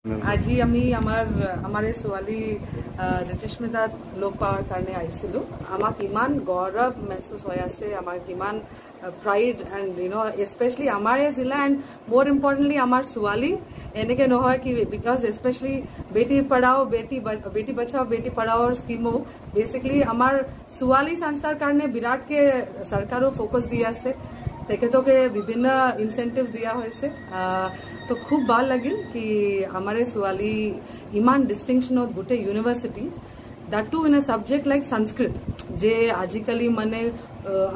আজি আমি আমাৰ ছোৱালী ঋতুস্মিতা লগ পাৱাৰ কাৰণে আহিছিলো। আমাক ইমান গৌৰৱ महसूस হৈ আছে, আমাক ইমান প্ৰাইড এণ্ড স্পেচিয়েলি আমাৰ জিলা এণ্ড মোৰ ইম্পৰ্টেণ্টলি আমাৰ ছোৱালী এনেকে নহয় কি বিকজ স্পেচিয়েলি বেটি পঢ়াও বেটি বচাও বেটি পঢ়াওৰ স্কিমো বেচিকলি আমাৰ ছোৱালী সংস্থাৰ কাৰণে বিৰাটকে চৰকাৰো ফোকাছ দি আছে। তেখেতকে বিভিন্ন ইনচেন্টিভস দিয়া হৈছে। তো খুব ভাল লাগিল কি আমাৰ ছোৱালী ইমান ডিষ্টিংশ্যনত গোটেই university that too in a subject like Sanskrit যে আজিকালি মানে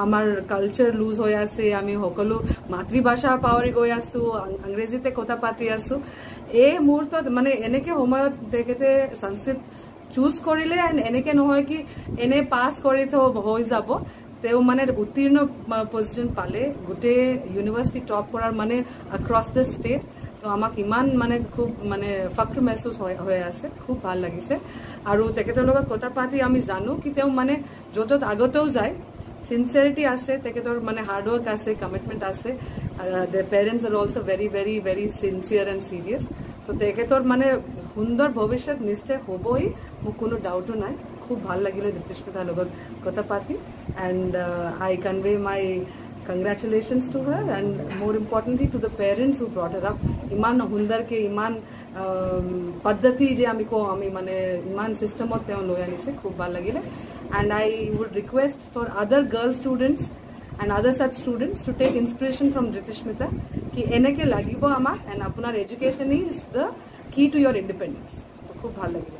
আমাৰ কালচাৰ লুজ হৈ আছে, আমি সকলো মাতৃভাষা পাহৰি গৈ আছো, ইংৰাজীতে কথা পাতি আছো। এই মুহূৰ্তত মানে এনেকে সময়ত তেখেতে সংস্কৃত চুজ কৰিলে এণ্ড এনেকে নহয় কি এনে পাছ কৰি হৈ যাব, তেওঁ মানে উত্তীৰ্ণ পজিশ্যন পালে গোটেই ইউনিভাৰ্চিটি টপ কৰাৰ মানে across the state। তো আমাক ইমান মানে খুব মানে ফক্ৰ महसूस হৈ আছে, খুব ভাল লাগিছে। আৰু তেখেতৰ লগত কথা পাতি আমি জানো কি তেওঁ মানে য'ত আগতেও যায় সিনচিয়াৰিটি আছে, তেখেতৰ মানে হাৰ্ডৱৰ্ক আছে, কমিটমেণ্ট আছে। The parents are also' very very very sincere and serious. তো তেখেতৰ মানে সুন্দৰ ভৱিষ্যত নিশ্চয় হ'বই, মোক কোনো ডাউটো নাই। খুব ভাল লাগিলে ঋতুস্মিতাৰ লগত কথা পাতি and I convey my congratulations to her and more importantly to the parents who brought her up। iman hundar ke iman paddhati je ami ko ami mane iman system ot teo loi anise khub bhal lagile and I would request for other girl students and other such students to take inspiration from Ritishmita ki eneke lagibo ama and apunar education is the key to your independence। khub bhal lagile।